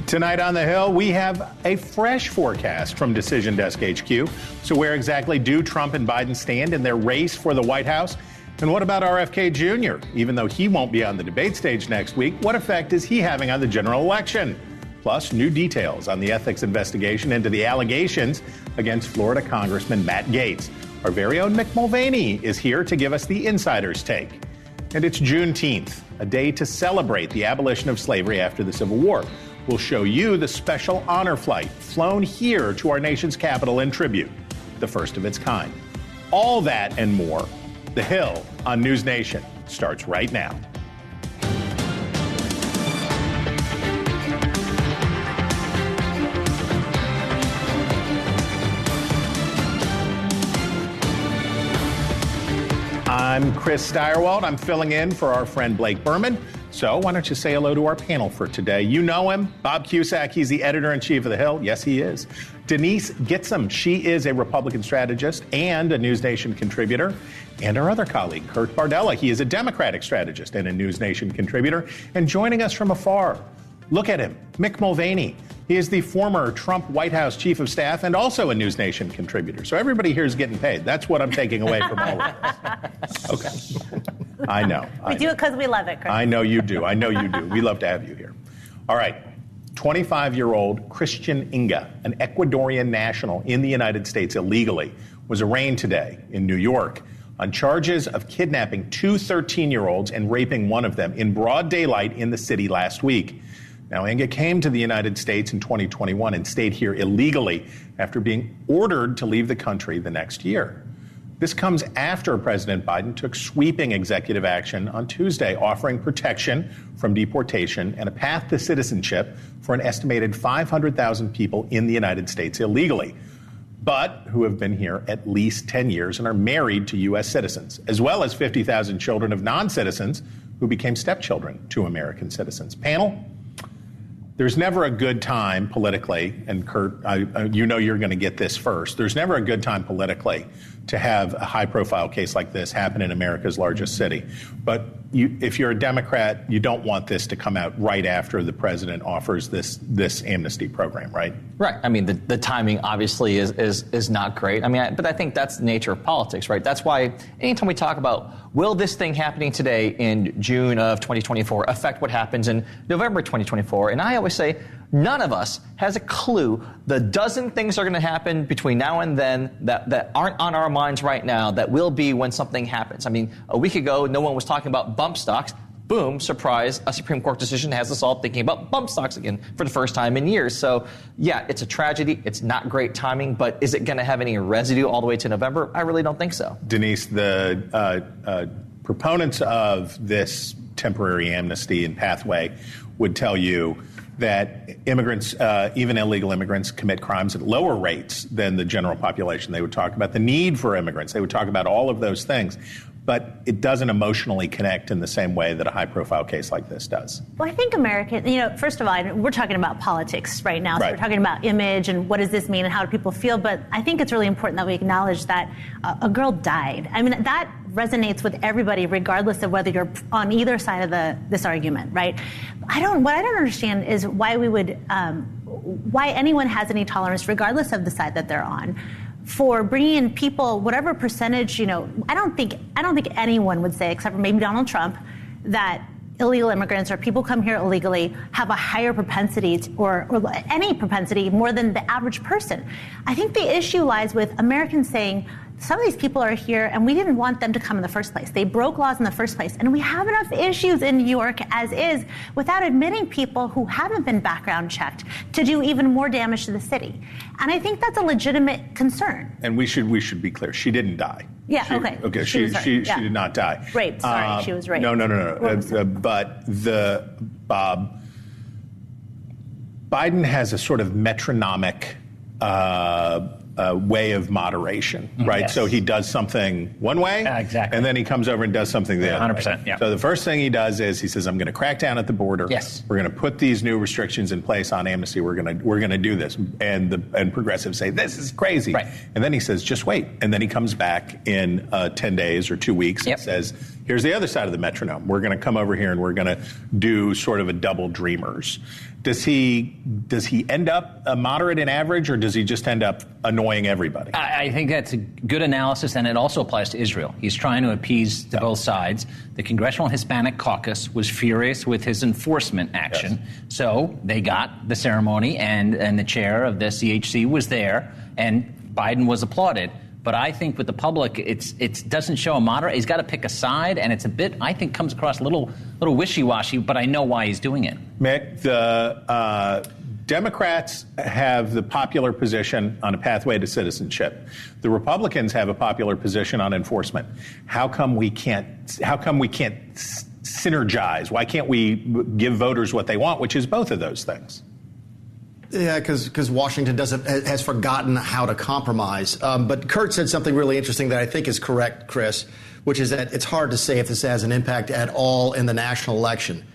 Tonight on the Hill, we have a fresh forecast from Decision Desk HQ. So where exactly do Trump and Biden stand in their race for the White House? And what about RFK Jr.? Even though he won't be on the debate stage next week, what effect is he having on the general election? Plus, new details on the ethics investigation into the allegations against Florida Congressman Matt Gaetz. Our very own Mick Mulvaney is here to give us the insider's take. And it's Juneteenth, a day to celebrate the abolition of slavery after the Civil War. We'll show you the special honor flight flown here to our nation's capital in tribute, the first of its kind. All that and more. The Hill on NewsNation starts right now. I'm Chris Steyerwalt. I'm filling in for our friend Blake Berman. So why don't you say hello to our panel for today? You know him, Bob Cusack. He's the editor-in-chief of The Hill. Yes, he is. Denise Gitsum. She is a Republican strategist and a NewsNation contributor. And our other colleague, Kurt Bardella. He is a Democratic strategist and a NewsNation contributor. And joining us from afar, look at him, Mick Mulvaney. He is the former Trump White House chief of staff and also a NewsNation contributor. So everybody here is getting paid. That's what I'm taking away from all of us. Okay. I know. We do it because we love it, Chris. I know you do. I know you do. We love to have you here. All right. 25-year-old Christian Inga, an Ecuadorian national in the United States illegally, was arraigned today in New York on charges of kidnapping two 13-year-olds and raping one of them in broad daylight in the city last week. Now, Inga came to the United States in 2021 and stayed here illegally after being ordered to leave the country the next year. This comes after President Biden took sweeping executive action on Tuesday, offering protection from deportation and a path to citizenship for an estimated 500,000 people in the United States illegally, but who have been here at least 10 years and are married to U.S. citizens, as well as 50,000 children of non-citizens who became stepchildren to American citizens. Panel? There's never a good time politically, and Kurt, you know you're going to get this first. There's never a good time politically to have a high-profile case like this happen in America's largest city. But if you're a Democrat, you don't want this to come out right after the president offers this amnesty program, right? Right. I mean, the timing obviously is not great. I mean, but I think that's the nature of politics, right? That's why anytime we talk about will this thing happening today in June of 2024 affect what happens in November 2024, and I always say none of us has a clue the dozen things are going to happen between now and then that aren't on our minds right now that will be when something happens. I mean, a week ago, no one was talking about bump stocks. Boom, surprise, a Supreme Court decision has us all thinking about bump stocks again for the first time in years. So, yeah, it's a tragedy. It's not great timing, but is it going to have any residue all the way to November? I really don't think so. Denise, the proponents of this temporary amnesty and pathway would tell you that immigrants, even illegal immigrants, commit crimes at lower rates than the general population. They would talk about the need for immigrants. They would talk about all of those things. But it doesn't emotionally connect in the same way that a high-profile case like this does. Well, I think first of all, we're talking about politics right now. So Right. We're talking about image and what does this mean and how do people feel. But I think it's really important that we acknowledge that a girl died. I mean, that resonates with everybody, regardless of whether you're on either side of this argument, right? What I don't understand is why why anyone has any tolerance, regardless of the side that they're on, for bringing in people, whatever percentage, I don't think anyone would say, except for maybe Donald Trump, that illegal immigrants or people come here illegally have a higher propensity or any propensity more than the average person. I think the issue lies with Americans saying, some of these people are here and we didn't want them to come in the first place. They broke laws in the first place. And we have enough issues in New York as is without admitting people who haven't been background checked to do even more damage to the city. And I think that's a legitimate concern. And we should be clear. She didn't die. Yeah, okay. Okay, she did not die. Raped, sorry, she was raped. No. But Biden has a sort of metronomic way of moderation, right? Yes. So he does something one way, exactly, and then he comes over and does something the other 100%, way. yeah. So the first thing he does is he says, "I'm going to crack down at the border. Yes. We're going to put these new restrictions in place on amnesty. We're going to do this." And progressives say, "This is crazy." Right. And then he says, "Just wait." And then he comes back in 10 days or 2 weeks and says, Here's the other side of the metronome. We're going to come over here and we're going to do sort of a double Dreamers. Does he end up a moderate and average, or does he just end up annoying everybody? I think that's a good analysis, and it also applies to Israel. He's trying to appease both sides. The Congressional Hispanic Caucus was furious with his enforcement action, so they got the ceremony, and the chair of the CHC was there, and Biden was applauded. But I think with the public, it doesn't show a moderate. He's got to pick a side, and it's a bit, I think, comes across a little wishy-washy, but I know why he's doing it. Mick, the Democrats have the popular position on a pathway to citizenship. The Republicans have a popular position on enforcement. How come we can't synergize? Why can't we give voters what they want, which is both of those things? Yeah, because Washington has forgotten how to compromise. But Kurt said something really interesting that I think is correct, Chris, which is that it's hard to say if this has an impact at all in the national election.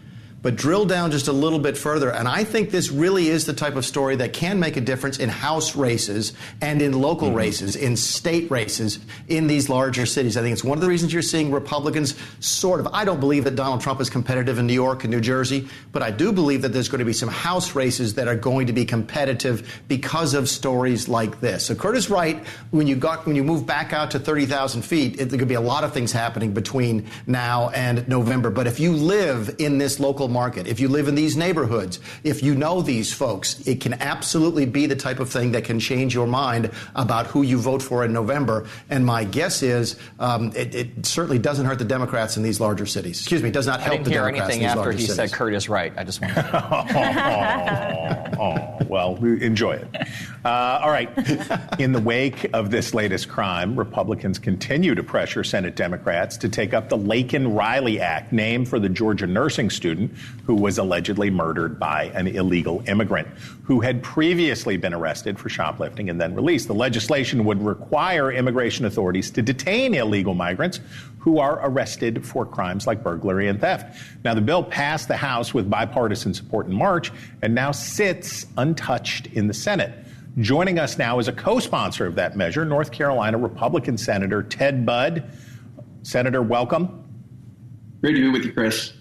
But drill down just a little bit further, and I think this really is the type of story that can make a difference in House races and in local races, in state races in these larger cities. I think it's one of the reasons you're seeing Republicans I don't believe that Donald Trump is competitive in New York and New Jersey, but I do believe that there's going to be some House races that are going to be competitive because of stories like this. So Kurt is right. When you move back out to 30,000 feet, there could be a lot of things happening between now and November. But if you live in this local market, if you live in these neighborhoods, if you know these folks, it can absolutely be the type of thing that can change your mind about who you vote for in November. And my guess is it certainly doesn't hurt the Democrats in these larger cities. Excuse me, it does not help the Democrats in these larger cities. I didn't hear anything after he said Kurt is right. I just want to well, enjoy it. All right. In the wake of this latest crime, Republicans continue to pressure Senate Democrats to take up the Laken-Riley Act, named for the Georgia nursing student who was allegedly murdered by an illegal immigrant who had previously been arrested for shoplifting and then released. The legislation would require immigration authorities to detain illegal migrants who are arrested for crimes like burglary and theft. Now, the bill passed the House with bipartisan support in March and now sits untouched in the Senate. Joining us now is a co-sponsor of that measure, North Carolina Republican Senator Ted Budd. Senator, welcome. Great to be with you, Chris.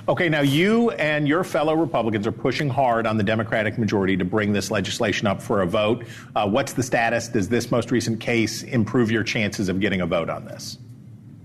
Okay, now you and your fellow Republicans are pushing hard on the Democratic majority to bring this legislation up for a vote. What's the status? Does this most recent case improve your chances of getting a vote on this?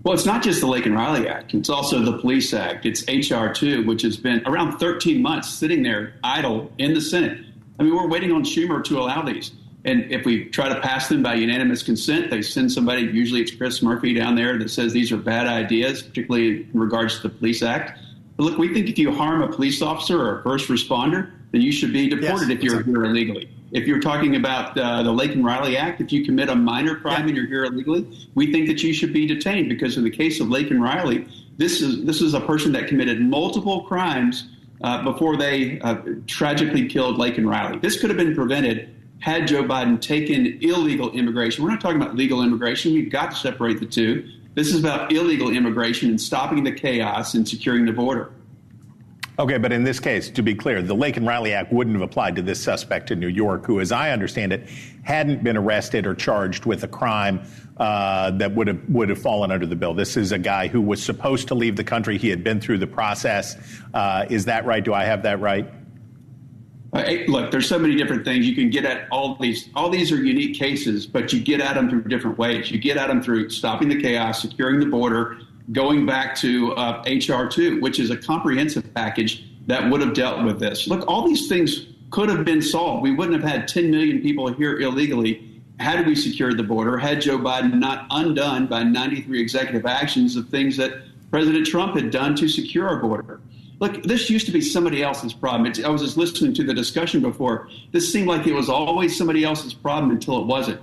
Well, it's not just the Laken-Riley Act. It's also the Police Act. It's H.R. 2, which has been around 13 months sitting there idle in the Senate. I mean, we're waiting on Schumer to allow these. And if we try to pass them by unanimous consent, they send somebody, usually it's Chris Murphy down there, that says these are bad ideas, particularly in regards to the Police Act. But look, we think if you harm a police officer or a first responder, then you should be deported if you're here illegally. If you're talking about the Laken-Riley Act, if you commit a minor crime and you're here illegally, we think that you should be detained, because in the case of Laken-Riley, this is a person that committed multiple crimes before they tragically killed Laken-Riley. This could have been prevented had Joe Biden taken illegal immigration. We're not talking about legal immigration. We've got to separate the two. This is about illegal immigration and stopping the chaos and securing the border. Okay, but in this case, to be clear, the Laken-Riley Act wouldn't have applied to this suspect in New York, who, as I understand it, hadn't been arrested or charged with a crime that would have fallen under the bill. This is a guy who was supposed to leave the country. He had been through the process. Is that right? Do I have that right? Look, there's so many different things you can get at. All these are unique cases, but you get at them through different ways. You get at them through stopping the chaos, securing the border, going back to H.R. 2, which is a comprehensive package that would have dealt with this. Look, all these things could have been solved. We wouldn't have had 10 million people here illegally had we secured the border, had Joe Biden not undone by 93 executive actions of things that President Trump had done to secure our border. Look, this used to be somebody else's problem. I was just listening to the discussion before. This seemed like it was always somebody else's problem until it wasn't.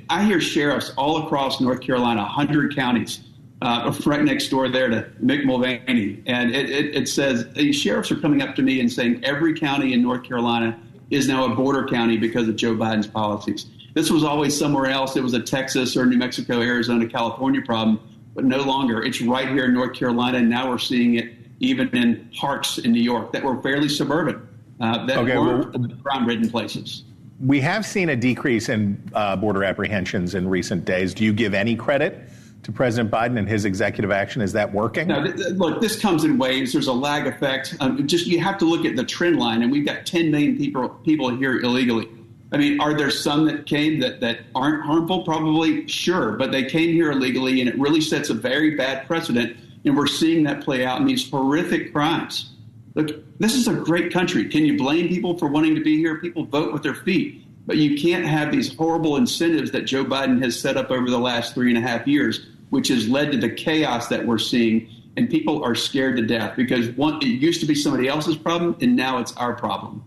I hear sheriffs all across North Carolina, 100 counties, right next door there to Mick Mulvaney. And it says, these sheriffs are coming up to me and saying every county in North Carolina is now a border county because of Joe Biden's policies. This was always somewhere else. It was a Texas or New Mexico, Arizona, California problem, but no longer. It's right here in North Carolina, and now we're seeing it even in parks in New York that were fairly suburban, that weren't crime-ridden places. We have seen a decrease in border apprehensions in recent days. Do you give any credit to President Biden and his executive action? Is that working? No, look, this comes in waves. There's a lag effect. You have to look at the trend line, and we've got 10 million people here illegally. I mean, are there some that came that aren't harmful? Probably, sure, but they came here illegally, and it really sets a very bad precedent, and we're seeing that play out in these horrific crimes. Look, this is a great country. Can you blame people for wanting to be here? People vote with their feet. But you can't have these horrible incentives that Joe Biden has set up over the last 3.5 years, which has led to the chaos that we're seeing. And people are scared to death because it used to be somebody else's problem, and now it's our problem.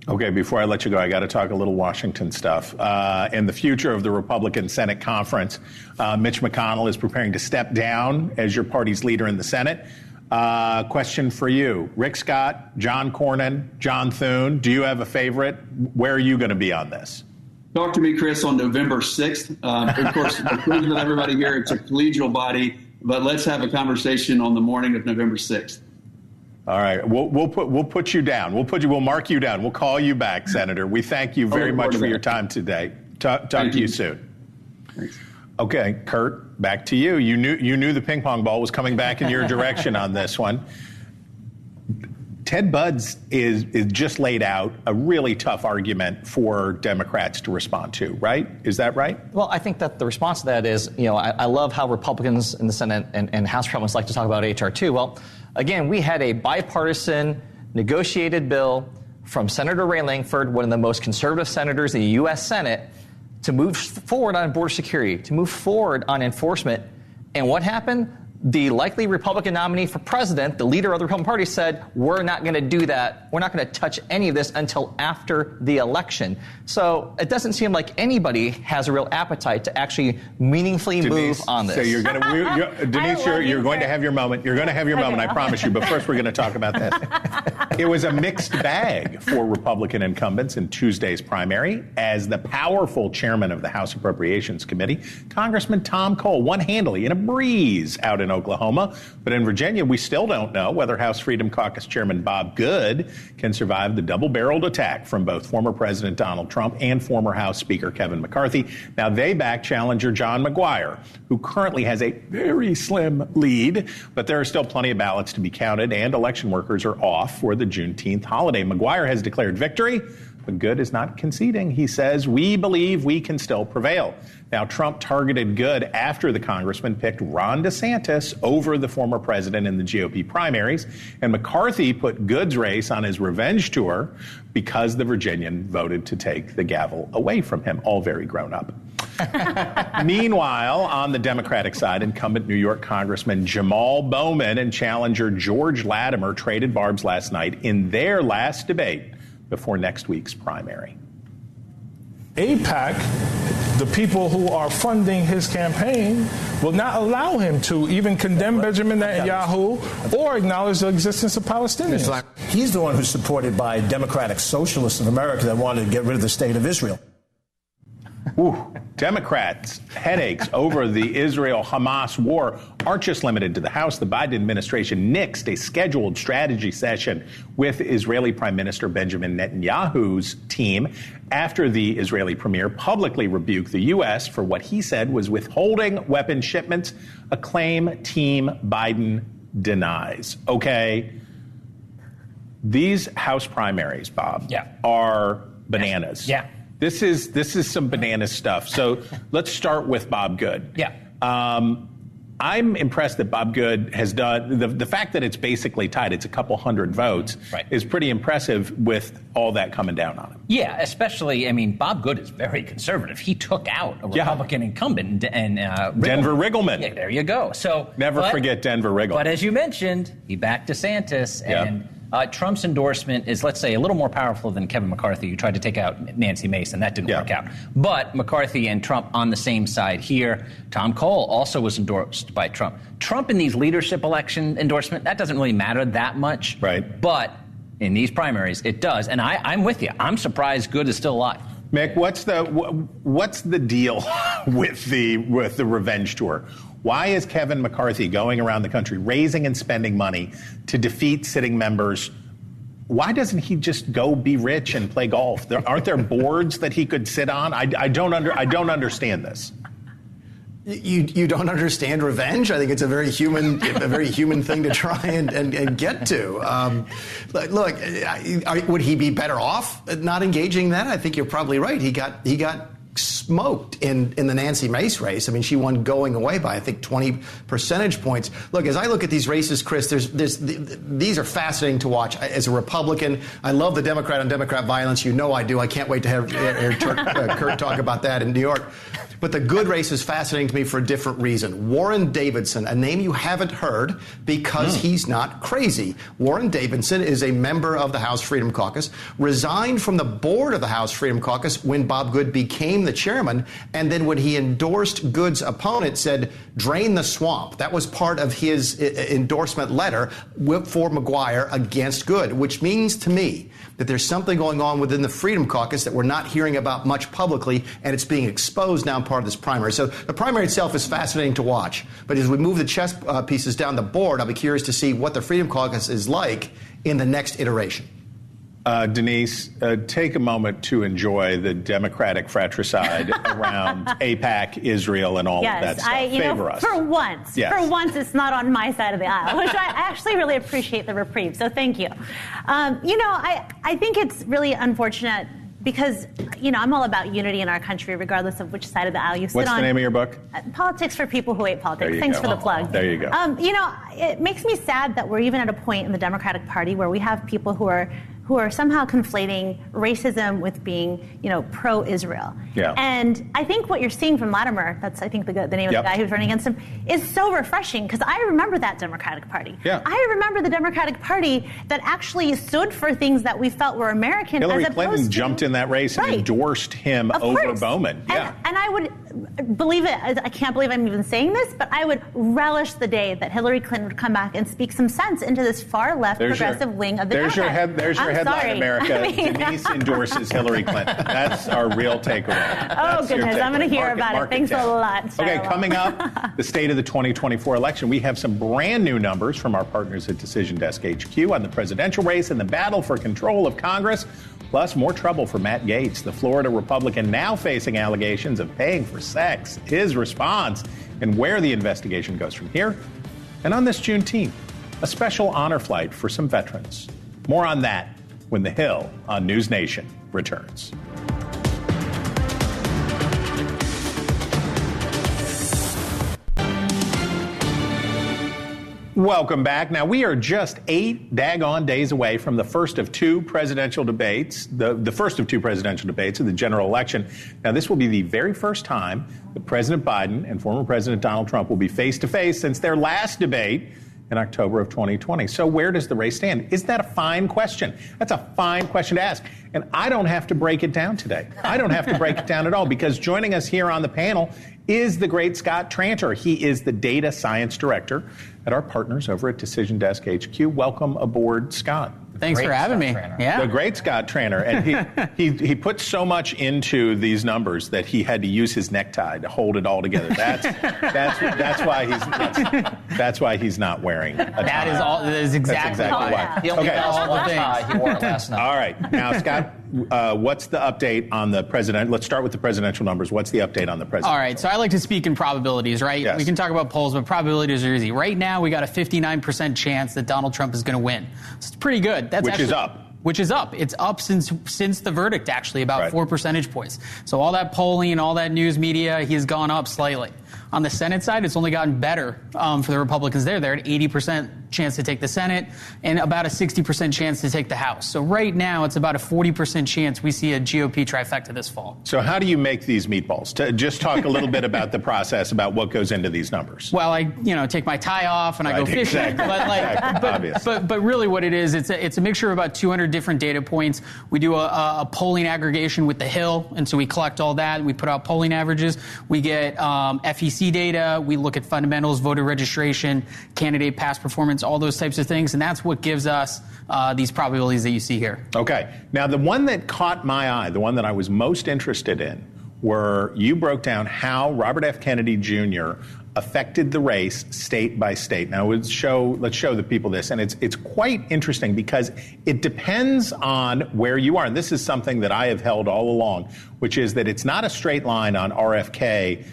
Okay, before I let you go, I got to talk a little Washington stuff. In the future of the Republican Senate conference, Mitch McConnell is preparing to step down as your party's leader in the Senate. Question for you. Rick Scott, John Cornyn, John Thune, do you have a favorite? Where are you going to be on this? Talk to me, Chris, on November 6th. Of course, with everybody here, it's a collegial body, but let's have a conversation on the morning of November 6th. All right, we'll put you down. We'll mark you down. We'll call you back, Senator. We thank you very much for your time today. Talk to you soon. Thanks. Okay, Kurt, back to you. You knew the ping pong ball was coming back in your direction on this one. Ted Buds is just laid out a really tough argument for Democrats to respond to, right? Is that right? Well, I think that the response to that is, I love how Republicans in the Senate and House Republicans like to talk about H.R. 2. Well, again, we had a bipartisan negotiated bill from Senator Ray Langford, one of the most conservative senators in the U.S. Senate, to move forward on border security, to move forward on enforcement. And what happened? The likely Republican nominee for president, the leader of the Republican Party, said, we're not going to do that. We're not going to touch any of this until after the election. So it doesn't seem like anybody has a real appetite to actually meaningfully move on this. So you're going to, Denise, you're going to have your moment. You're going to have your moment, I promise you. But first, we're going to talk about this. It was a mixed bag for Republican incumbents in Tuesday's primary, as the powerful chairman of the House Appropriations Committee, Congressman Tom Cole, won handily in a breeze out in Oklahoma. But in Virginia, we still don't know whether House Freedom Caucus Chairman Bob Good can survive the double-barreled attack from both former President Donald Trump and former House Speaker Kevin McCarthy. Now, they back challenger John McGuire, who currently has a very slim lead, but there are still plenty of ballots to be counted, and election workers are off for the Juneteenth holiday. McGuire has declared victory, but Good is not conceding. He says, we believe we can still prevail. Now, Trump targeted Good after the congressman picked Ron DeSantis over the former president in the GOP primaries, and McCarthy put Good's race on his revenge tour because the Virginian voted to take the gavel away from him. All very grown up. Meanwhile, on the Democratic side, incumbent New York Congressman Jamal Bowman and challenger George Latimer traded barbs last night in their last debate before next week's primary. AIPAC, the people who are funding his campaign, will not allow him to even condemn Benjamin Netanyahu or acknowledge the existence of Palestinians. He's the one who's supported by democratic socialists in America that wanted to get rid of the state of Israel. Ooh, Democrats' headaches over the Israel-Hamas war aren't just limited to the House. The Biden administration nixed a scheduled strategy session with Israeli Prime Minister Benjamin Netanyahu's team after the Israeli premier publicly rebuked the U.S. for what he said was withholding weapon shipments, a claim Team Biden denies. Okay, these House primaries, Bob, are bananas. Yeah. This is some banana stuff. So let's start with Bob Good. Yeah. I'm impressed that Bob Good has done the fact that it's basically tied. It's a couple hundred votes is pretty impressive with all that coming down on him. Yeah, especially, Bob Good is very conservative. He took out a Republican incumbent and Denver Riggleman. Yeah, there you go. So never forget Denver Riggleman. But as you mentioned, he backed DeSantis and. Trump's endorsement is, let's say, a little more powerful than Kevin McCarthy, who tried to take out Nancy Mace, and that didn't work out. But McCarthy and Trump on the same side here. Tom Cole also was endorsed by Trump. Trump in these leadership election endorsement, that doesn't really matter that much. Right. But in these primaries, it does. And I'm with you. I'm surprised Good is still alive. Mick, what's the deal with the revenge tour? Why is Kevin McCarthy going around the country raising and spending money to defeat sitting members? Why doesn't he just go be rich and play golf? Aren't there boards that he could sit on? I don't understand this. You don't understand revenge? I think it's a very human thing to try and get to. Look, would he be better off not engaging that? I think you're probably right. He got smoked in the Nancy Mace race. I mean, she won going away by, I think, 20 percentage points. Look, as I look at these races, Chris, these are fascinating to watch. As a Republican, I love the Democrat-on-Democrat violence. You know I do. I can't wait to have Kurt talk about that in New York. But the good race is fascinating to me for a different reason. Warren Davidson, a name you haven't heard because he's not crazy. Warren Davidson is a member of the House Freedom Caucus, resigned from the board of the House Freedom Caucus when Bob Good became the chairman, and then when he endorsed Good's opponent, said, drain the swamp. That was part of his endorsement letter for McGuire against Good, which means to me that there's something going on within the Freedom Caucus that we're not hearing about much publicly, and it's being exposed now in part of this primary. So the primary itself is fascinating to watch. But as we move the chess pieces down the board, I'll be curious to see what the Freedom Caucus is like in the next iteration. Denise, take a moment to enjoy the Democratic fratricide around AIPAC, Israel, and all of that stuff. Favor us. For once, it's not on my side of the aisle, which I actually really appreciate the reprieve. So thank you. I think it's really unfortunate because, I'm all about unity in our country, regardless of which side of the aisle you sit on. What's the name of your book? Politics for People Who Hate Politics. Thanks for the plug. There you go. It makes me sad that we're even at a point in the Democratic Party where we have people who are somehow conflating racism with being, pro-Israel. Yeah. And I think what you're seeing from Latimer, that's, I think, the name of the guy who's running against him, is so refreshing because I remember that Democratic Party. Yeah. I remember the Democratic Party that actually stood for things that we felt were American. Hillary as opposed Clinton to, jumped in that race and endorsed him over Bowman. Yeah. And I would believe it. I can't believe I'm even saying this, but I would relish the day that Hillary Clinton would come back and speak some sense into this far-left progressive wing of the Democrats. There's your headline, America. Denise endorses Hillary Clinton. That's our real takeaway. Oh, goodness. I'm going to hear about it. Thanks a lot. Okay, coming up, the state of the 2024 election. We have some brand new numbers from our partners at Decision Desk HQ on the presidential race and the battle for control of Congress. Plus, more trouble for Matt Gaetz, the Florida Republican now facing allegations of paying for sex. His response and where the investigation goes from here. And on this Juneteenth, a special honor flight for some veterans. More on that when The Hill on NewsNation returns. Welcome back. Now, we are just 8 daggone days away from the first of two presidential debates, the first of two presidential debates of the general election. Now, this will be the very first time that President Biden and former President Donald Trump will be face-to-face since their last debate in October of 2020. So where does the race stand? Isn't that a fine question? That's a fine question to ask. And I don't have to break it down today. I don't have to break it down at all because joining us here on the panel is the great Scott Tranter. He is the data science director at our partners over at Decision Desk HQ. Welcome aboard, Scott. Thanks for having me. Yeah. The great Scott Tranter. And he put so much into these numbers that he had to use his necktie to hold it all together. That's why he's not wearing a tie. That is exactly why. He only does one tie. He wore it last night. All right. Now, Scott, what's the update on the president? Let's start with the presidential numbers. What's the update on the president? All right. So I like to speak in probabilities, right? Yes. We can talk about polls, but probabilities are easy. Right now, we got a 59% chance that Donald Trump is going to win. So it's pretty good. Which is up. Which is up. It's up since the verdict, actually, about 4 percentage points. So all that polling and all that news media, he's gone up slightly. On the Senate side, it's only gotten better for the Republicans there. They're at 80% chance to take the Senate and about a 60% chance to take the House. So right now, it's about a 40% chance we see a GOP trifecta this fall. So how do you make these meatballs? Just talk a little bit about the process, about what goes into these numbers. Well, I take my tie off and I go fishing. Exactly. But really what it is, it's a mixture of about 200 different data points. We do a polling aggregation with The Hill, and so we collect all that. We put out polling averages. We get FEC data. We look at fundamentals, voter registration, candidate past performance, all those types of things, and that's what gives us these probabilities that you see here. Okay. Now, the one that caught my eye, the one that I was most interested in, were you broke down how Robert F. Kennedy Jr. affected the race state by state. Now, let's show the people this, and it's quite interesting because it depends on where you are. And this is something that I have held all along, which is that it's not a straight line on RFK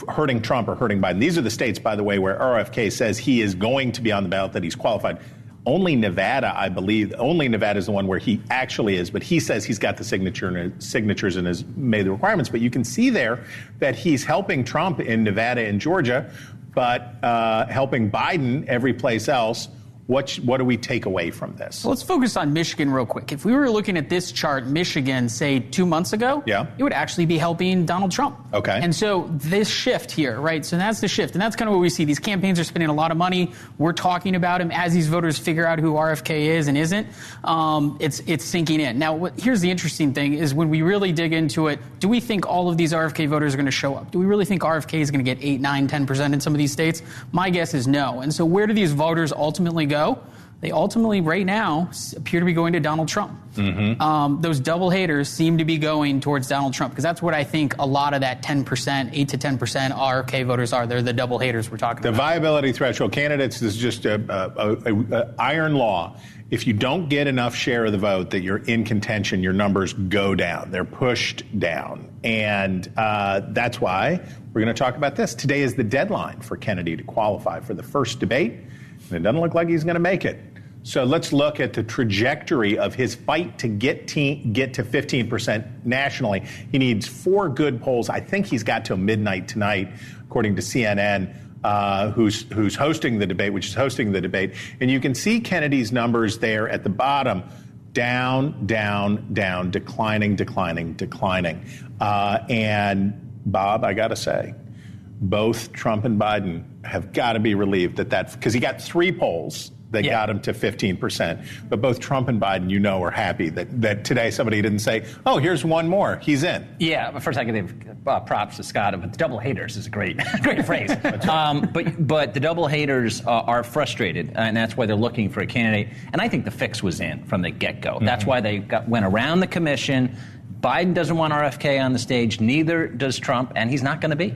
hurting Trump or hurting Biden. These are the states, by the way, where RFK says he is going to be on the ballot, that he's qualified. Only Nevada, I believe, only Nevada is the one where he actually is, but he says he's got the signatures and has made the requirements. But you can see there that he's helping Trump in Nevada and Georgia, but helping Biden every place else. What do we take away from this? Well, let's focus on Michigan real quick. If we were looking at this chart, Michigan, say 2 months ago, it would actually be helping Donald Trump. Okay. And so this shift here, right? So that's the shift. And that's kind of what we see. These campaigns are spending a lot of money. We're talking about him as these voters figure out who RFK is and isn't. It's sinking in. Now, here's the interesting thing is when we really dig into it, do we think all of these RFK voters are going to show up? Do we really think RFK is going to get 8, 9, 10% in some of these states? My guess is no. And so where do these voters ultimately go? They ultimately, right now, appear to be going to Donald Trump. Mm-hmm. Those double haters seem to be going towards Donald Trump because that's what I think a lot of that 10%, 8 to 10% RFK voters are. They're the double haters we're talking about. The viability threshold candidates is just a iron law. If you don't get enough share of the vote that you're in contention, your numbers go down. They're pushed down. And that's why we're going to talk about this. Today is the deadline for Kennedy to qualify for the first debate. And it doesn't look like he's going to make it. So let's look at the trajectory of his fight to get to 15% nationally. He needs 4 good polls. I think he's got till midnight tonight, according to CNN, who's hosting the debate, which is hosting the debate. And you can see Kennedy's numbers there at the bottom. Down, down, down, declining. And Bob, I got to say, both Trump and Biden have got to be relieved that because he got 3 polls that got him to 15%. But both Trump and Biden, are happy that today somebody didn't say, oh, here's one more. He's in. Yeah, but first I can give props to Scott. But the double haters is a great phrase. But the double haters are frustrated, and that's why they're looking for a candidate. And I think the fix was in from the get-go. Mm-hmm. That's why they went around the commission. Biden doesn't want RFK on the stage. Neither does Trump, and he's not going to be.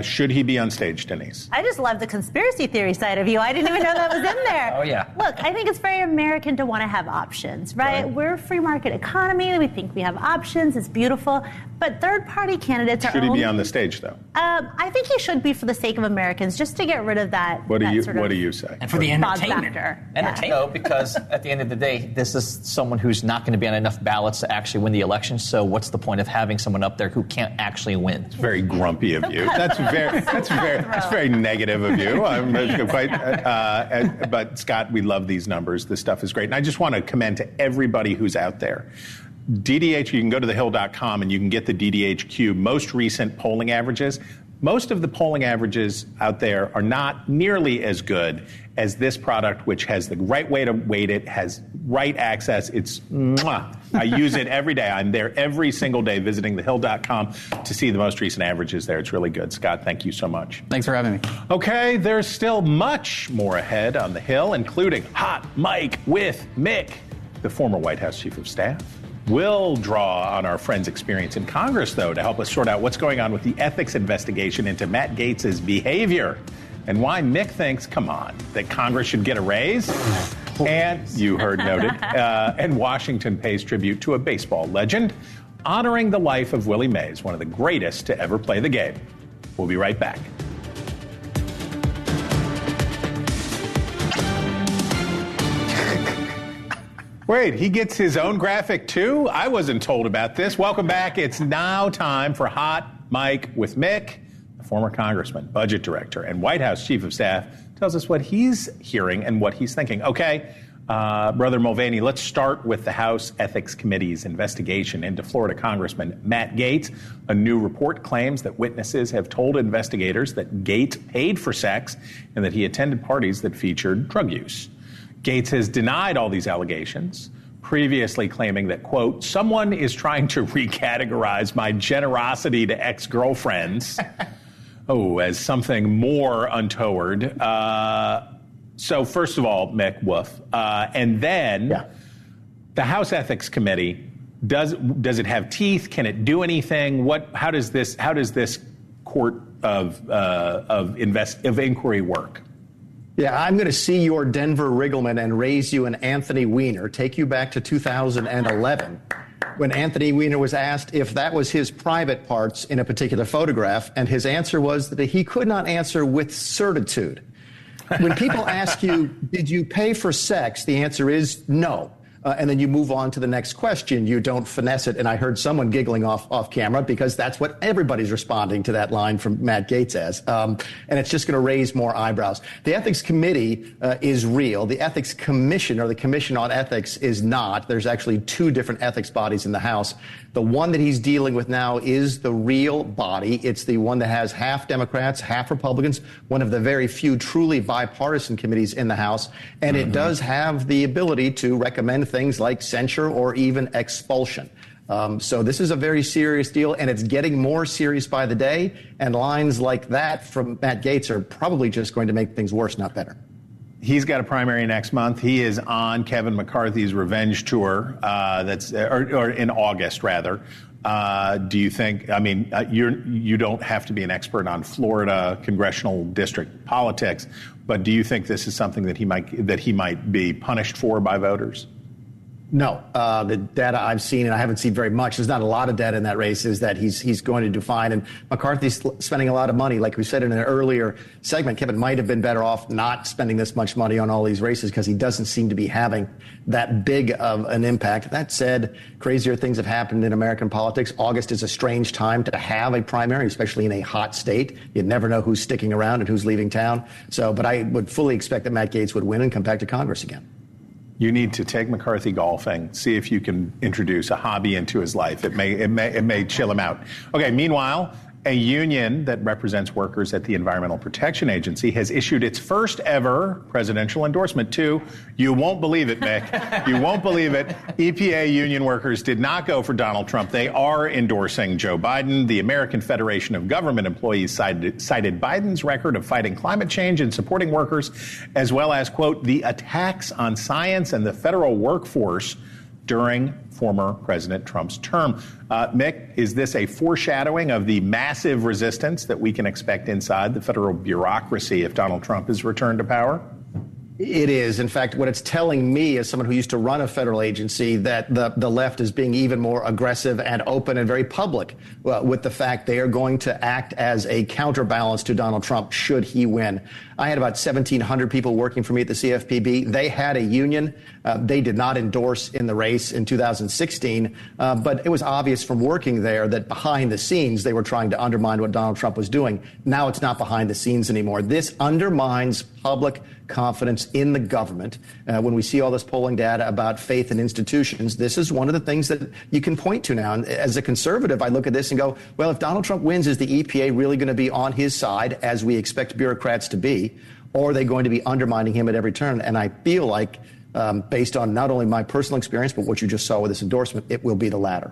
Should he be on stage, Denise? I just love the conspiracy theory side of you. I didn't even know that was in there. Oh, yeah. Look, I think it's very American to want to have options, right? We're a free market economy. We think we have options. It's beautiful. But third-party candidates are Should he be on the stage, though? I think he should be for the sake of Americans, just to get rid of that. What do you say? And for the entertainment. No, because at the end of the day, this is someone who's not going to be on enough ballots to actually win the election. So what's the point of having someone up there who can't actually win? It's very grumpy of you. That's very negative of you. But Scott, we love these numbers. This stuff is great. And I just want to commend to everybody who's out there. DDH, you can go to thehill.com and you can get the DDHQ most recent polling averages. Most of the polling averages out there are not nearly as good as this product, which has the right way to weight it, has right access. It's mwah. I use it every day. I'm there every single day visiting thehill.com to see the most recent averages there. It's really good. Scott, thank you so much. Thanks for having me. Okay, there's still much more ahead on The Hill, including Hot Mike with Mick, the former White House Chief of Staff. We'll draw on our friend's experience in Congress, though, to help us sort out what's going on with the ethics investigation into Matt Gaetz's behavior and why Mick thinks, come on, that Congress should get a raise. And you heard noted. And Washington pays tribute to a baseball legend, honoring the life of Willie Mays, one of the greatest to ever play the game. We'll be right back. Wait, he gets his own graphic too? I wasn't told about this. Welcome back. It's now time for Hot Mike with Mick, the former congressman, budget director, and White House Chief of Staff, tells us what he's hearing and what he's thinking. Okay, Brother Mulvaney, let's start with the House Ethics Committee's investigation into Florida Congressman Matt Gaetz. A new report claims that witnesses have told investigators that Gaetz paid for sex and that he attended parties that featured drug use. Gaetz has denied all these allegations, previously claiming that, quote, someone is trying to recategorize my generosity to ex-girlfriends, as something more untoward. So first of all, Mick, woof. And then the House Ethics Committee, does it have teeth? Can it do anything? How does this court of inquiry work? Yeah, I'm going to see your Denver Riggleman and raise you an Anthony Weiner, take you back to 2011, when Anthony Weiner was asked if that was his private parts in a particular photograph, and his answer was that he could not answer with certitude. When people ask you, did you pay for sex, the answer is no. And then you move on to the next question. You don't finesse it. And I heard someone giggling off camera because that's what everybody's responding to that line from Matt Gaetz as. And it's just going to raise more eyebrows. The Ethics Committee is real. The Ethics Commission, or the Commission on Ethics, is not. There's actually two different ethics bodies in the House. The one that he's dealing with now is the real body. It's the one that has half Democrats, half Republicans, one of the very few truly bipartisan committees in the House. And it does have the ability to recommend things like censure or even expulsion. So this is a very serious deal, and it's getting more serious by the day. And lines like that from Matt Gaetz are probably just going to make things worse, not better. He's got a primary next month. He is on Kevin McCarthy's revenge tour, or in August, rather. Do you think, I mean, you don't have to be an expert on Florida congressional district politics, but do you think this is something that he might be punished for by voters? No. The data I've seen, and I haven't seen very much, there's not a lot of data in that race, is that he's going to do fine. And McCarthy's spending a lot of money. Like we said in an earlier segment, Kevin might have been better off not spending this much money on all these races because he doesn't seem to be having that big of an impact. That said, crazier things have happened in American politics. August is a strange time to have a primary, especially in a hot state. You'd never know who's sticking around and who's leaving town. But I would fully expect that Matt Gaetz would win and come back to Congress again. You need to take McCarthy golfing, see if you can introduce a hobby into his life. It may chill him out. Okay, meanwhile, a union that represents workers at the Environmental Protection Agency has issued its first ever presidential endorsement to, you won't believe it, Mick, you won't believe it, EPA union workers did not go for Donald Trump. They are endorsing Joe Biden. The American Federation of Government Employees cited Biden's record of fighting climate change and supporting workers, as well as, quote, the attacks on science and the federal workforce during former President Trump's term. Mick, is this a foreshadowing of the massive resistance that we can expect inside the federal bureaucracy if Donald Trump is returned to power? It is. In fact, what it's telling me as someone who used to run a federal agency, that the left is being even more aggressive and open and very public with the fact they are going to act as a counterbalance to Donald Trump should he win. I had about 1,700 people working for me at the CFPB. They had a union. They did not endorse in the race in 2016, but it was obvious from working there that behind the scenes they were trying to undermine what Donald Trump was doing. Now it's not behind the scenes anymore. This undermines public confidence in the government. When we see all this polling data about faith in institutions, this is one of the things that you can point to now. And as a conservative, I look at this and go, well, if Donald Trump wins, is the EPA really going to be on his side, as we expect bureaucrats to be, or are they going to be undermining him at every turn? And I feel like, based on not only my personal experience, but what you just saw with this endorsement, it will be the latter.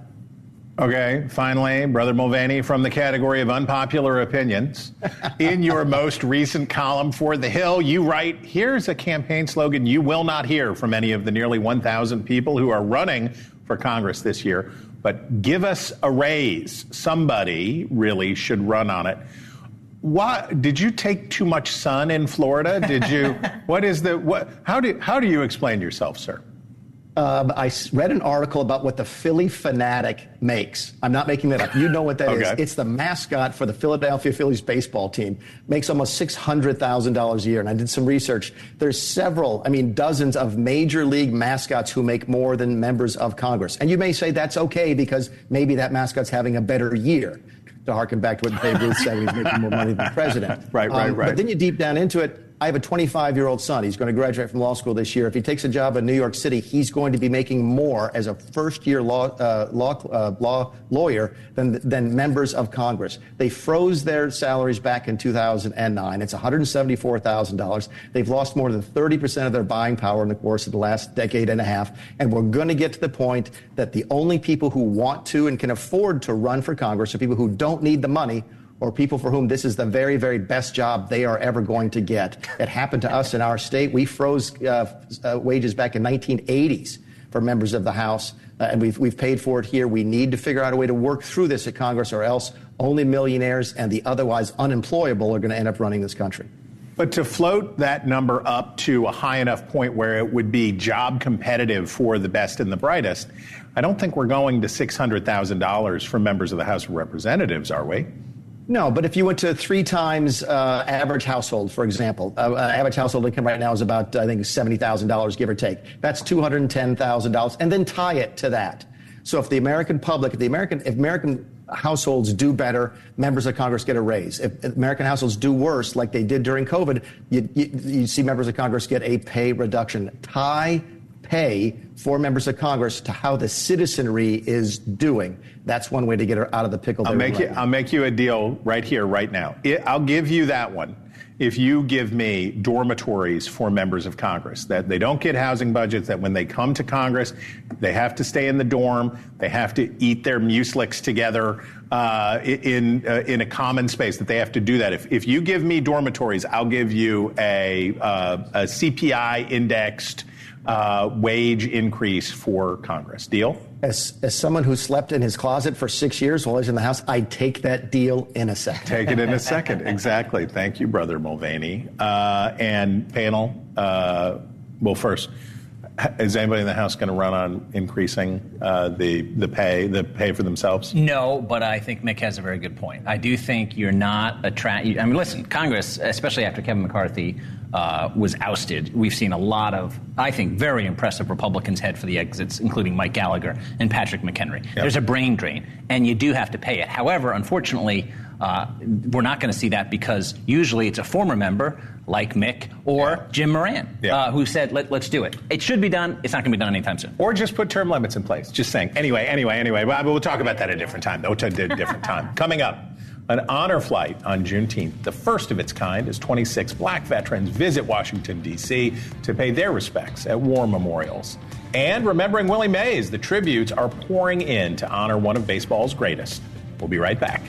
Okay, finally, Brother Mulvaney, from the category of unpopular opinions, in your most recent column for The Hill, you write, here's a campaign slogan you will not hear from any of the nearly 1,000 people who are running for Congress this year, but give us a raise. Somebody really should run on it. Why did you take too much sun in Florida? Did you? How do you explain yourself, sir? I read an article about what the Philly Fanatic makes. I'm not making that up. You know what that is. It's the mascot for the Philadelphia Phillies baseball team. Makes almost $600,000 a year. And I did some research. There's dozens of major league mascots who make more than members of Congress. And you may say that's okay because maybe that mascot's having a better year. To harken back to what Babe Ruth said, he's making more money than the president. Right. But then you deep down into it, I have a 25-year-old son. He's going to graduate from law school this year. If he takes a job in New York City, he's going to be making more as a first-year lawyer than members of Congress. They froze their salaries back in 2009. It's $174,000. They've lost more than 30% of their buying power in the course of the last decade and a half. And we're going to get to the point that the only people who want to and can afford to run for Congress are people who don't need the money, or people for whom this is the very, very best job they are ever going to get. It happened to us in our state. We froze wages back in 1980s for members of the House, and we've paid for it here. We need to figure out a way to work through this at Congress, or else only millionaires and the otherwise unemployable are going to end up running this country. But to float that number up to a high enough point where it would be job competitive for the best and the brightest, I don't think we're going to $600,000 for members of the House of Representatives, are we? No, but if you went to 3 times average household, for example, average household income right now is about, I think, $70,000, give or take. That's $210,000, and then tie it to that. So if the American public, if American households do better, members of Congress get a raise. If American households do worse, like they did during COVID, you see members of Congress get a pay reduction. Tie pay for members of Congress to how the citizenry is doing. That's one way to get her out of the pickle. I'll make you a deal right here, right now. I'll give you that one if you give me dormitories for members of Congress, that they don't get housing budgets, that when they come to Congress, they have to stay in the dorm, they have to eat their muesliks together in a common space, that they have to do that. If you give me dormitories, I'll give you a CPI indexed wage increase for Congress. Deal? As someone who slept in his closet for 6 years while I was in the House, I'd take that deal in a second. Take it in a second. Exactly. Thank you, Brother Mulvaney. And panel, well, first, is anybody in the House going to run on increasing the pay for themselves? No, but I think Mick has a very good point. I do think you're not listen, Congress, especially after Kevin McCarthy was ousted, we've seen a lot of, I think, very impressive Republicans head for the exits, including Mike Gallagher and Patrick McHenry. Yep. There's a brain drain, and you do have to pay it. However, unfortunately, we're not going to see that because usually it's a former member like Mick or Jim Moran who said, let's do it. It should be done. It's not going to be done anytime soon. Or just put term limits in place. Just saying. Anyway. We'll talk about that at a different time. Coming up, an honor flight on Juneteenth, the first of its kind, as 26 black veterans visit Washington, D.C. to pay their respects at war memorials. And remembering Willie Mays, the tributes are pouring in to honor one of baseball's greatest. We'll be right back.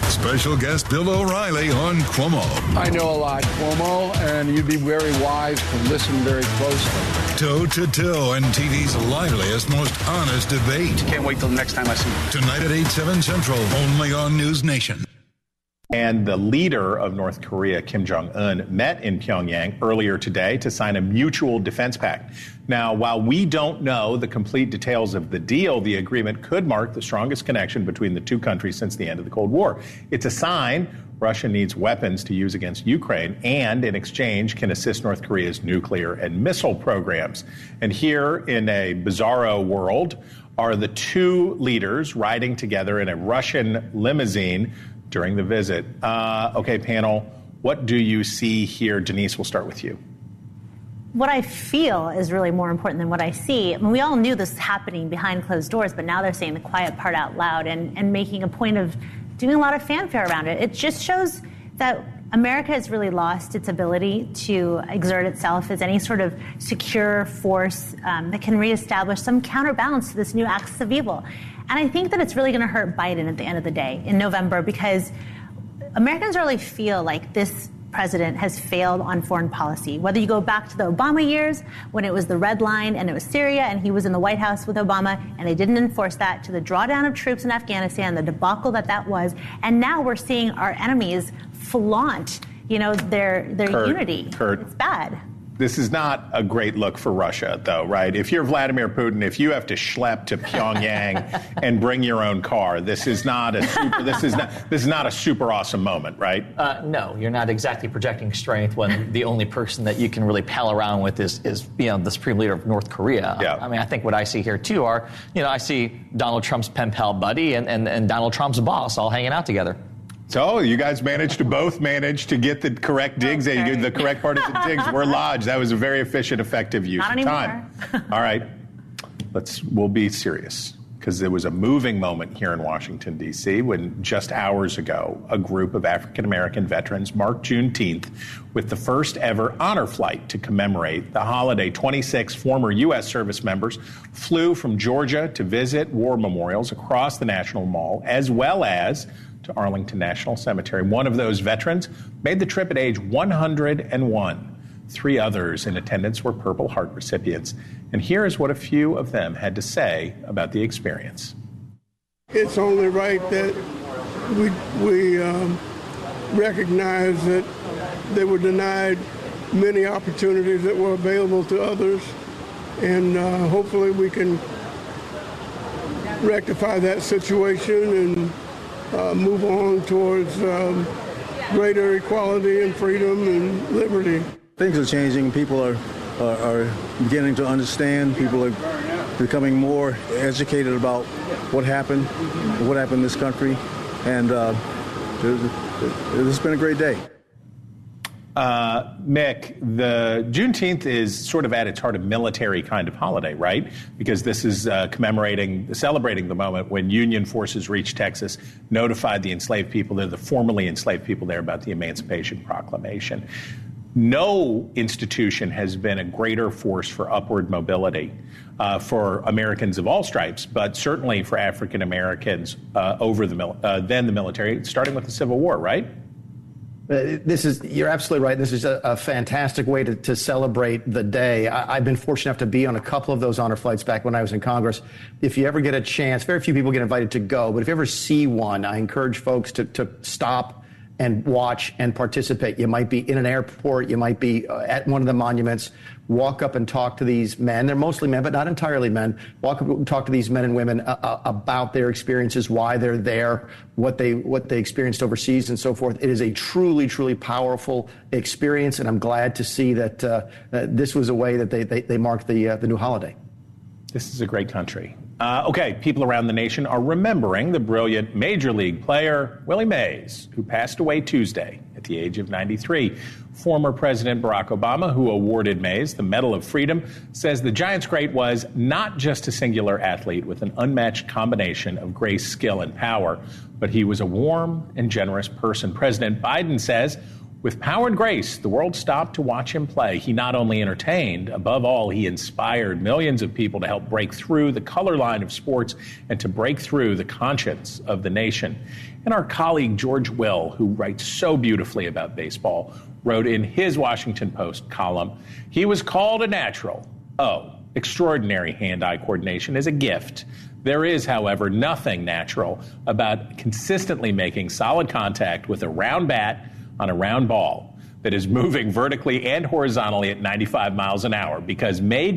Special guest Bill O'Reilly on Cuomo. I know a lot, Cuomo, and you'd be very wise to listen very closely. Toe to toe and TV's liveliest, most honest debate. Can't wait till the next time I see you. Tonight at 8/7 Central, only on NewsNation. And the leader of North Korea, Kim Jong-un, met in Pyongyang earlier today to sign a mutual defense pact. Now, while we don't know the complete details of the deal, the agreement could mark the strongest connection between the two countries since the end of the Cold War. It's a sign Russia needs weapons to use against Ukraine and, in exchange, can assist North Korea's nuclear and missile programs. And here in a bizarro world are the two leaders riding together in a Russian limousine during the visit. Okay, panel, what do you see here? Denise, we'll start with you. What I feel is really more important than what I see. I mean, we all knew this was happening behind closed doors, but now they're saying the quiet part out loud and making a point of doing a lot of fanfare around it. It just shows that America has really lost its ability to exert itself as any sort of secure force that can reestablish some counterbalance to this new axis of evil. And I think that it's really going to hurt Biden at the end of the day in November, because Americans really feel like this president has failed on foreign policy. Whether you go back to the Obama years, when it was the red line and it was Syria and he was in the White House with Obama and they didn't enforce that, to the drawdown of troops in Afghanistan, the debacle that was. And now we're seeing our enemies flaunt, their unity. It's bad. This is not a great look for Russia, though, right? If you're Vladimir Putin, if you have to schlep to Pyongyang and bring your own car, this is not a super awesome moment, right? No, you're not exactly projecting strength when the only person that you can really pal around with is the supreme leader of North Korea. Yeah. I mean, I think what I see here too are, I see Donald Trump's pen pal buddy and Donald Trump's boss all hanging out together. So you guys managed to get the correct digs, the correct part of the digs were lodged. That was a very efficient, effective use of time. All right, we'll be serious, because there was a moving moment here in Washington, D.C., when just hours ago, a group of African-American veterans marked Juneteenth with the first ever honor flight to commemorate the holiday. 26 former U.S. service members flew from Georgia to visit war memorials across the National Mall, as well as to Arlington National Cemetery. One of those veterans made the trip at age 101. 3 others in attendance were Purple Heart recipients. And here is what a few of them had to say about the experience. It's only right that we recognize that they were denied many opportunities that were available to others, and hopefully we can rectify that situation and move on towards greater equality and freedom and liberty. Things are changing. People are beginning to understand. People are becoming more educated about what happened in this country, and it's been a great day. Mick, the Juneteenth is sort of at its heart a military kind of holiday, right? Because this is celebrating the moment when Union forces reached Texas, notified the enslaved people there, the formerly enslaved people there, about the Emancipation Proclamation. No institution has been a greater force for upward mobility for Americans of all stripes, but certainly for African Americans than the military, starting with the Civil War, right? You're absolutely right. This is a fantastic way to celebrate the day. I've been fortunate enough to be on a couple of those honor flights back when I was in Congress. If you ever get a chance, very few people get invited to go, but if you ever see one, I encourage folks to stop and watch and participate. You might be in an airport, you might be at one of the monuments, walk up and talk to these men. They're mostly men, but not entirely men. Walk up and talk to these men and women about their experiences, why they're there, what they experienced overseas and so forth. It is a truly, truly powerful experience, and I'm glad to see that this was a way that they marked the new holiday. This is a great country. Okay, people around the nation are remembering the brilliant Major League player Willie Mays, who passed away Tuesday at the age of 93. Former President Barack Obama, who awarded Mays the Medal of Freedom, says the Giants great was not just a singular athlete with an unmatched combination of grace, skill, and power, but he was a warm and generous person. President Biden says, with power and grace, the world stopped to watch him play. He not only entertained, above all, he inspired millions of people to help break through the color line of sports and to break through the conscience of the nation. And our colleague George Will, who writes so beautifully about baseball, wrote in his Washington Post column, he was called a natural. Oh, extraordinary hand-eye coordination is a gift. There is, however, nothing natural about consistently making solid contact with a round bat on a round ball that is moving vertically and horizontally at 95 miles an hour, because Mays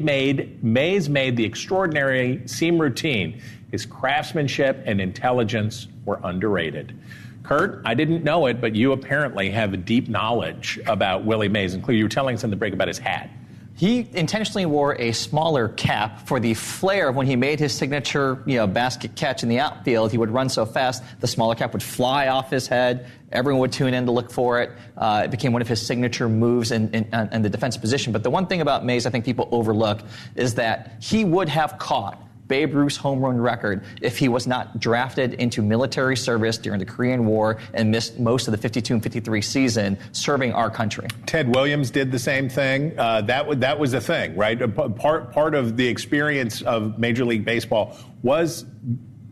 made the extraordinary seem routine. His craftsmanship and intelligence were underrated. Kurt, I didn't know it, but you apparently have a deep knowledge about Willie Mays, including you were telling us in the break about his hat. He intentionally wore a smaller cap for the flair of when he made his signature, basket catch in the outfield. He would run so fast, the smaller cap would fly off his head. Everyone would tune in to look for it. It became one of his signature moves in the defensive position. But the one thing about Mays I think people overlook is that he would have caught Babe Ruth's home run record if he was not drafted into military service during the Korean War and missed most of the 52 and 53 season serving our country. Ted Williams did the same thing. That was the thing, right? Part of the experience of Major League Baseball was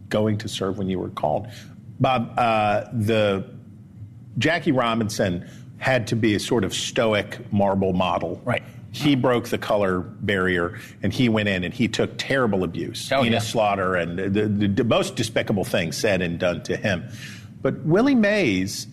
going to serve when you were called. Bob, the Jackie Robinson had to be a sort of stoic marble model. Right. He broke the color barrier, and he went in and he took terrible abuse. Enos Slaughter and the most despicable things said and done to him. But Willie Mays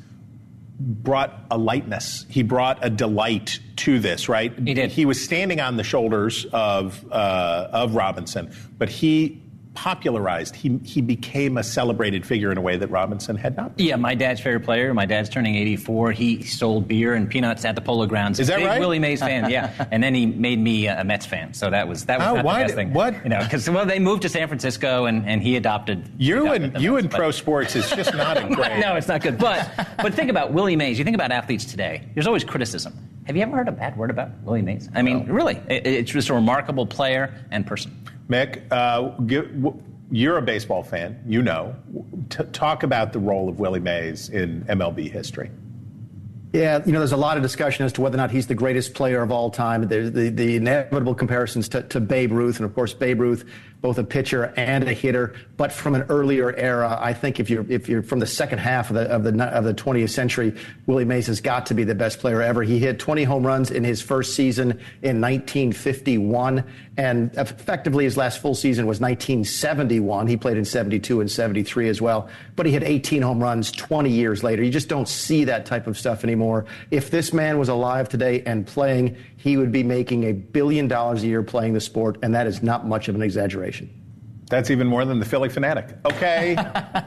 brought a lightness. He brought a delight to this, right? He did. He was standing on the shoulders of Robinson, but he popularized. He became a celebrated figure in a way that Robinson had not been. Yeah, my dad's favorite player. My dad's turning 84. He sold beer and peanuts at the Polo Grounds. Is that right? Willie Mays fan, yeah. And then he made me a Mets fan. So that was not the best thing. What? Because they moved to San Francisco and he adopted. You in pro sports is just not a great. No, it's not good. But think about Willie Mays. You think about athletes today. There's always criticism. Have you ever heard a bad word about Willie Mays? I mean, really, it's just a remarkable player and person. Mick, you're a baseball fan. Talk about the role of Willie Mays in MLB history. Yeah, there's a lot of discussion as to whether or not he's the greatest player of all time. There's the inevitable comparisons to Babe Ruth, and of course Babe Ruth, both a pitcher and a hitter, but from an earlier era. I think if you're from the second half of the 20th century, Willie Mays has got to be the best player ever. He hit 20 home runs in his first season in 1951, and effectively his last full season was 1971. He played in 72 and 73 as well, but he hit 18 home runs 20 years later. You just don't see that type of stuff anymore. If this man was alive today and playing, he would be making $1 billion a year playing the sport, and that is not much of an exaggeration. That's even more than the Philly Fanatic. Okay,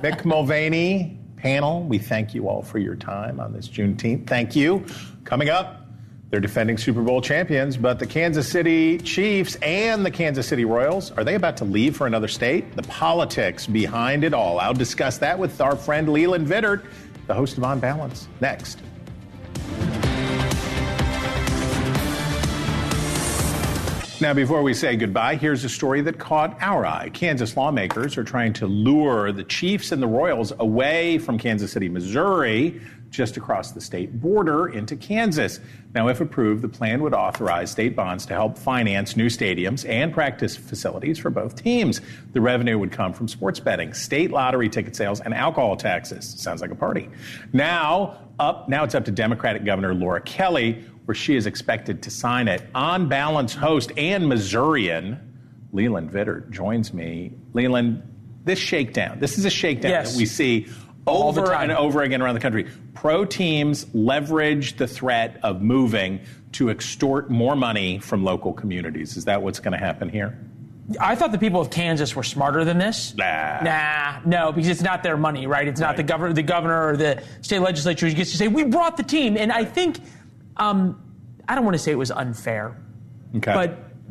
Mick Mulvaney, panel, we thank you all for your time on this Juneteenth. Thank you. Coming up, they're defending Super Bowl champions, but the Kansas City Chiefs and the Kansas City Royals, are they about to leave for another state? The politics behind it all. I'll discuss that with our friend Leland Vittert, the host of On Balance, next. Now, before we say goodbye, here's a story that caught our eye. Kansas lawmakers are trying to lure the Chiefs and the Royals away from Kansas City, Missouri, just across the state border into Kansas. Now, if approved, the plan would authorize state bonds to help finance new stadiums and practice facilities for both teams. The revenue would come from sports betting, state lottery ticket sales, and alcohol taxes. Sounds like a party. Now it's up to Democratic Governor Laura Kelly, where she is expected to sign it. On Balance host and Missourian Leland Vittert joins me. Leland, this is a shakedown that we see over and over again around the country. Pro teams leverage the threat of moving to extort more money from local communities. Is that what's going to happen here? I thought the people of Kansas were smarter than this. No, because it's not their money, right? It's not the governor or the state legislature who gets to say, we brought the team. And I think, I don't want to say it was unfair,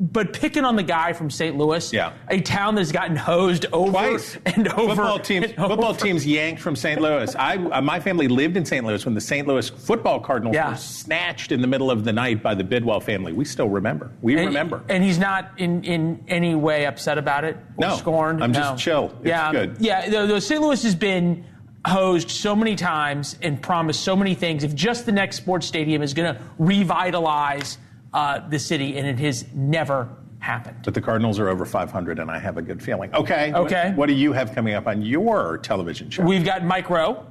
but picking on the guy from St. Louis, a town that's gotten hosed over twice. And over. Football teams yanked from St. Louis. My family lived in St. Louis when the St. Louis football Cardinals were snatched in the middle of the night by the Bidwell family. We still remember. Remember. And he's not in any way upset about it or scorned. I'm just chill. It's good. Yeah, the St. Louis has been hosed so many times and promised so many things. If just the next sports stadium is going to revitalize the city, and it has never happened. But the Cardinals are over 500, and I have a good feeling. Okay. What do you have coming up on your television show? We've got Mike Rowe.